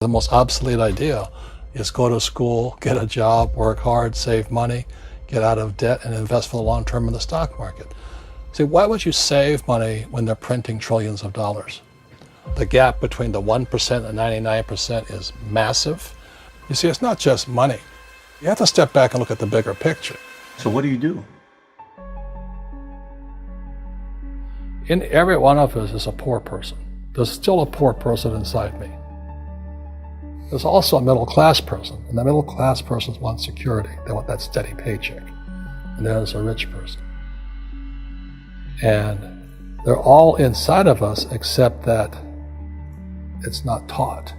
The most obsolete idea is go to school, get a job, work hard, save money, get out of debt, and invest for the long term in the stock market. See, why would you save money when they're printing trillions of dollars? The gap between the 1% and 99% is massive. You see, it's not just money. You have to step back and look at the bigger picture. So what do you do? In every one of us is a poor person. There's still a poor person inside me. There's also a middle class person, and the middle class persons want security. They want that steady paycheck. And there's a rich person. And they're all inside of us, except that it's not taught.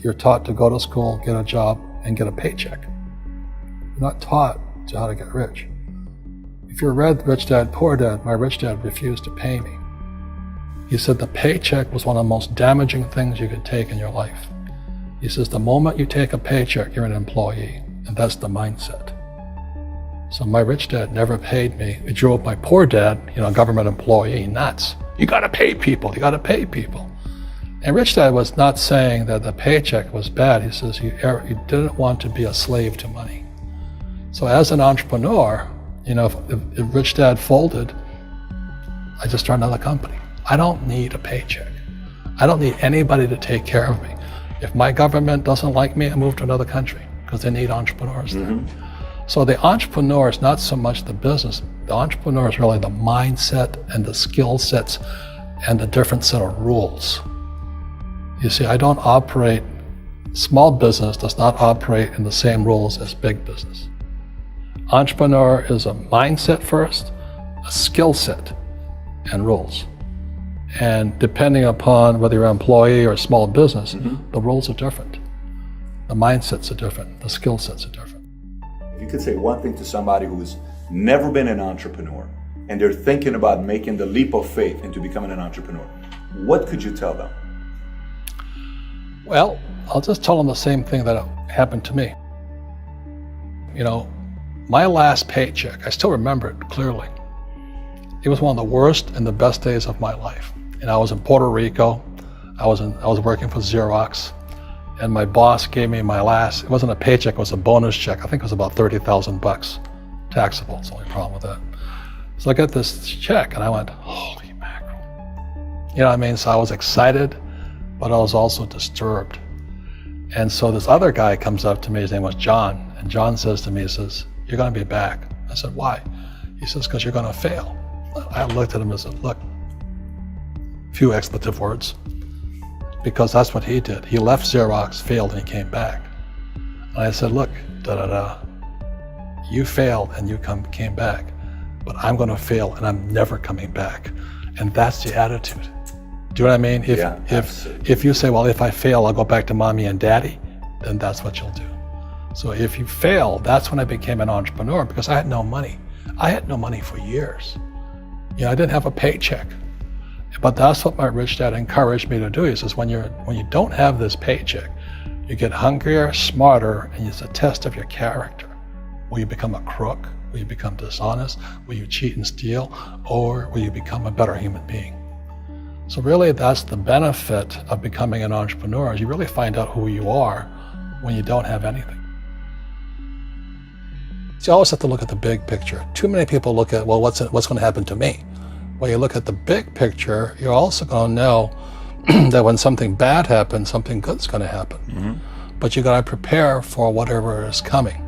You're taught to go to school, get a job, and get a paycheck. You're not taught to how to get rich. If you read Rich Dad, Poor Dad, my rich dad refused to pay me. He said the paycheck was one of the most damaging things you could take in your life. He says the moment you take a paycheck, you're an employee, and that's the mindset. So my rich dad never paid me. It drove my poor dad, government employee, nuts. You gotta pay people, you gotta pay people. And Rich Dad was not saying that the paycheck was bad. He says you didn't want to be a slave to money. So as an entrepreneur, if Rich Dad folded, I just started another company. I don't need a paycheck. I don't need anybody to take care of me. If my government doesn't like me, I move to another country because they need entrepreneurs there. So the entrepreneur is not so much the business. The entrepreneur is really the mindset and the skill sets and the different set of rules. You see, small business does not operate in the same rules as big business. Entrepreneur is a mindset first, a skill set, and rules. And depending upon whether you're an employee or a small business, the rules are different. The mindsets are different, the skill sets are different. If you could say one thing to somebody who's never been an entrepreneur and they're thinking about making the leap of faith into becoming an entrepreneur, what could you tell them? Well, I'll just tell them the same thing that happened to me. My last paycheck, I still remember it clearly. It was one of the worst and the best days of my life. And I was in Puerto Rico. I was working for Xerox, and my boss gave me it wasn't a paycheck, it was a bonus check. I think it was about $30,000, taxable. It's the only problem with that. So I got this check and I went, holy mackerel. You know what I mean? So I was excited, but I was also disturbed. And so this other guy comes up to me, his name was John, and John says to me, he says, you're gonna be back. I said, why? He says, because you're gonna fail. I looked at him and said, look, few expletive words, because that's what he did. He left Xerox, failed, and he came back. And I said, look, you failed and you came back, but I'm gonna fail and I'm never coming back. And that's the attitude. Do you know what I mean? If you say, well, if I fail, I'll go back to mommy and daddy, then that's what you'll do. So if you fail, that's when I became an entrepreneur, because I had no money. I had no money for years. I didn't have a paycheck. But that's what my rich dad encouraged me to do. He says, when you don't have this paycheck, you get hungrier, smarter, and it's a test of your character. Will you become a crook? Will you become dishonest? Will you cheat and steal? Or will you become a better human being? So really, that's the benefit of becoming an entrepreneur, is you really find out who you are when you don't have anything. So you always have to look at the big picture. Too many people look at, well, what's going to happen to me? When you look at the big picture, you're also going to know that when something bad happens, something good's going to happen. But you got to prepare for whatever is coming.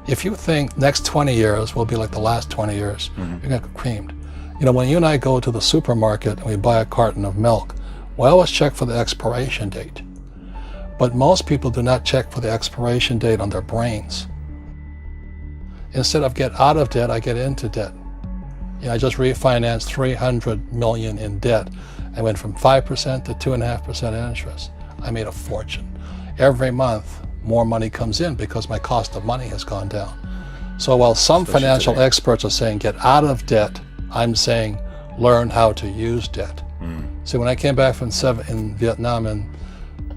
If you think next 20 years will be like the last 20 years, you're going to get creamed. When you and I go to the supermarket and we buy a carton of milk, we always check for the expiration date. But most people do not check for the expiration date on their brains. Instead of get out of debt, I get into debt. I just refinanced $300 million in debt. I went from 5% to 2.5% interest. I made a fortune. Every month, more money comes in because my cost of money has gone down. So while some financial experts are saying get out of debt, I'm saying learn how to use debt. See, when I came back from in Vietnam in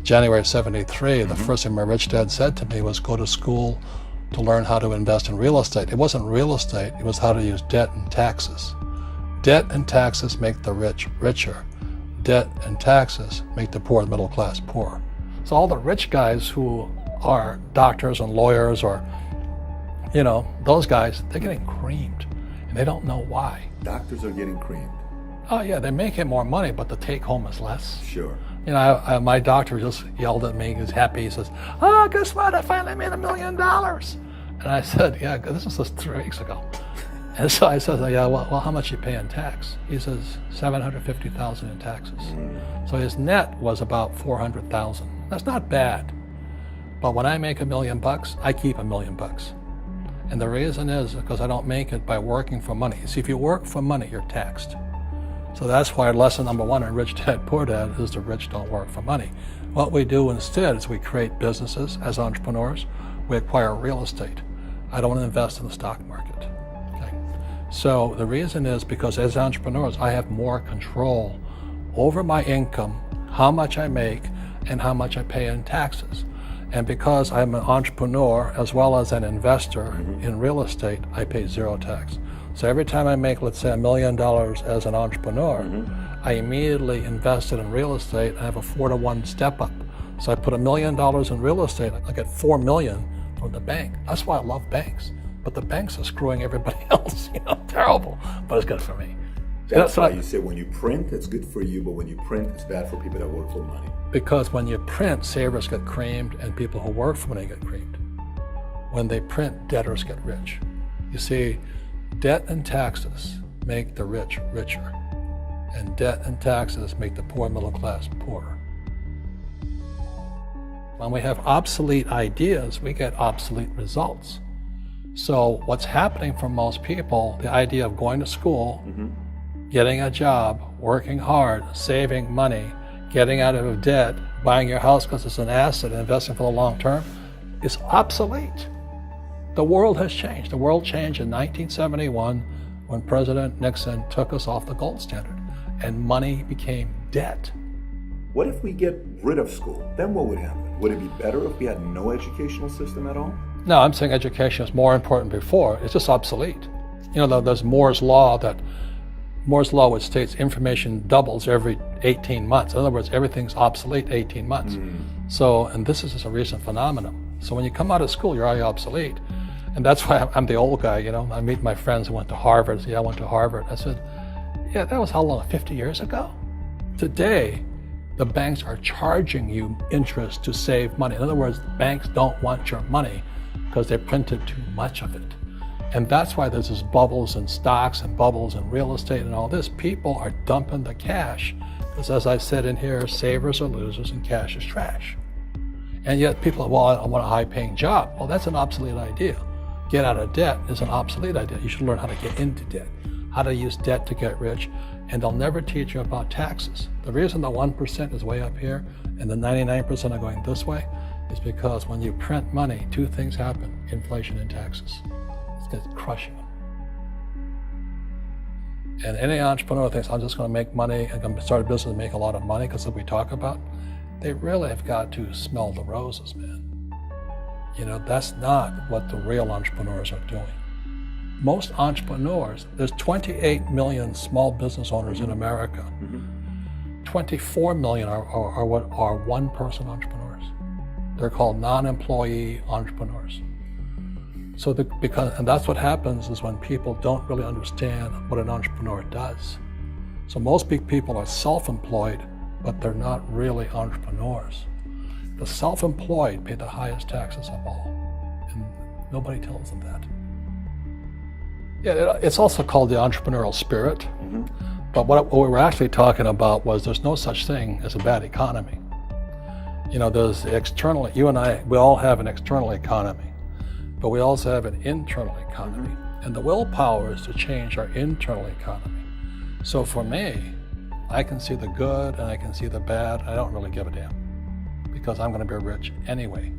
January of '73, the first thing my rich dad said to me was go to school to learn how to invest in real estate. It wasn't real estate, it was how to use debt and taxes. Debt and taxes make the rich richer. Debt and taxes make the poor, middle class, poor. So all the rich guys who are doctors and lawyers or, those guys, they're getting creamed and they don't know why. Doctors are getting creamed. Oh yeah, they're making more money, but the take home is less. Sure. My doctor just yelled at me. He's happy. He says, "Oh, guess what? I finally made $1 million." And I said, "Yeah, this was just 3 weeks ago." And so I said, "Yeah, well, how much you pay in tax?" He says, $750,000 in taxes. So his net was about $400,000. That's not bad. But when I make $1 million, I keep $1 million. And the reason is because I don't make it by working for money. See, if you work for money, you're taxed. So that's why lesson number 1 in Rich Dad Poor Dad is the rich don't work for money. What we do instead is we create businesses as entrepreneurs. We acquire real estate. I don't invest in the stock market. Okay? So the reason is because as entrepreneurs, I have more control over my income, how much I make, and how much I pay in taxes. And because I'm an entrepreneur as well as an investor in real estate, I pay 0 tax. So every time I make, let's say, $1 million as an entrepreneur, I immediately invested in real estate. I have a 4-to-1 step up. So I put $1 million in real estate, I get $4 million from the bank. That's why I love banks. But the banks are screwing everybody else, terrible. But it's good for me. That's why you say when you print, it's good for you, but when you print, it's bad for people that work for money. Because when you print, savers get creamed and people who work for money get creamed. When they print, debtors get rich. You see, debt and taxes make the rich richer, and debt and taxes make the poor middle class poorer. When we have obsolete ideas, we get obsolete results. So what's happening for most people, the idea of going to school, getting a job, working hard, saving money, getting out of debt, buying your house because it's an asset, and investing for the long term, is obsolete. The world has changed. The world changed in 1971 when President Nixon took us off the gold standard and money became debt. What if we get rid of school? Then what would happen? Would it be better if we had no educational system at all? No, I'm saying education is more important before. It's just obsolete. There's Moore's Law which states information doubles every 18 months. In other words, everything's obsolete 18 months. So, and this is just a recent phenomenon. So when you come out of school, you're already obsolete. And that's why I'm the old guy, I meet my friends who went to Harvard. I went to Harvard. I said, yeah, that was how long, 50 years ago? Today, the banks are charging you interest to save money. In other words, banks don't want your money because they printed too much of it. And that's why there's this bubbles in stocks and bubbles in real estate and all this. People are dumping the cash because, as I said in here, savers are losers and cash is trash. And yet people are, well, I want a high-paying job. Well, that's an obsolete idea. Get out of debt is an obsolete idea. You should learn how to get into debt, how to use debt to get rich, and they'll never teach you about taxes. The reason the 1% is way up here and the 99% are going this way is because when you print money, 2 things happen: inflation and taxes. It's crushing them. And any entrepreneur thinks, I'm just going to make money and going to start a business and make a lot of money because of what we talk about. They really have got to smell the roses, man. That's not what the real entrepreneurs are doing. Most entrepreneurs, there's 28 million small business owners in America. 24 million are what are one-person entrepreneurs. They're called non-employee entrepreneurs. So and that's what happens is when people don't really understand what an entrepreneur does. So most big people are self-employed, but they're not really entrepreneurs. The self-employed pay the highest taxes of all, and nobody tells them that. Yeah, it's also called the entrepreneurial spirit, but what we were actually talking about was there's no such thing as a bad economy. There's external, you and I, we all have an external economy, but we also have an internal economy, and the willpower is to change our internal economy. So for me, I can see the good and I can see the bad. I don't really give a damn because I'm going to be rich anyway.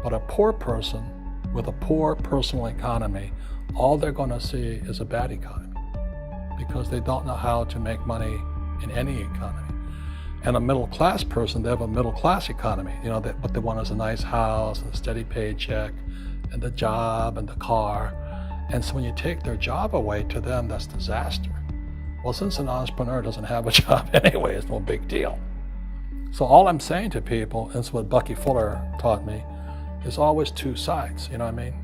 But a poor person with a poor personal economy, all they're going to see is a bad economy because they don't know how to make money in any economy. And a middle class person, they have a middle class economy. What they want is a nice house and a steady paycheck and the job and the car. And so when you take their job away, to them, that's disaster. Well, since an entrepreneur doesn't have a job anyway, it's no big deal. So all I'm saying to people, and it's what Bucky Fuller taught me, is always two sides, you know what I mean?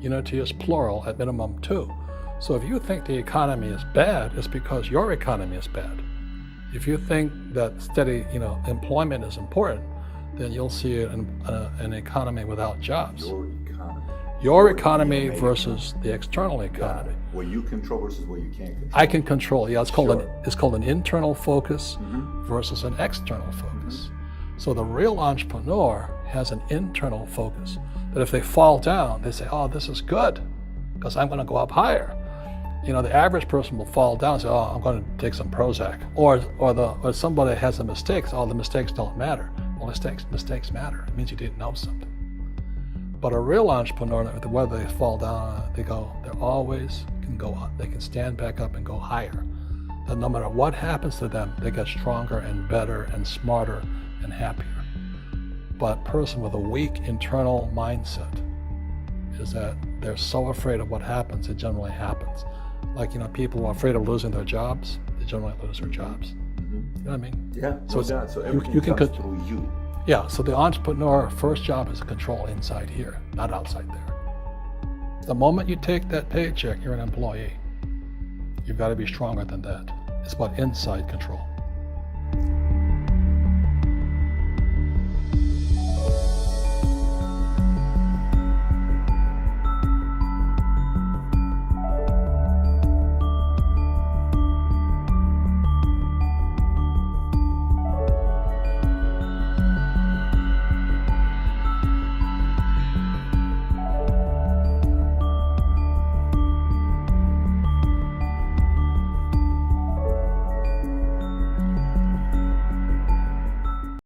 Unity is plural, at minimum two. So if you think the economy is bad, it's because your economy is bad. If you think that steady, employment is important, then you'll see an economy without jobs. Your economy versus the external economy. What you control versus what you can't control. I can control. Yeah, it's called an internal focus versus an external focus. So the real entrepreneur has an internal focus. That if they fall down, they say, "Oh, this is good, because I'm going to go up higher." The average person will fall down and say, "Oh, I'm going to take some Prozac," or somebody has a mistake. Oh, the mistakes don't matter. Well, mistakes matter. It means you didn't know something. But a real entrepreneur, whether they fall down, they always can go up. They can stand back up and go higher. And no matter what happens to them, they get stronger and better and smarter and happier. But a person with a weak internal mindset is that they're so afraid of what happens, it generally happens. Like, people who are afraid of losing their jobs, they generally lose their jobs. You know what I mean? Yeah. So everything comes through you. Yeah, so the entrepreneur first job is to control inside here, not outside there. The moment you take that paycheck, you're an employee. You've got to be stronger than that. It's about inside control.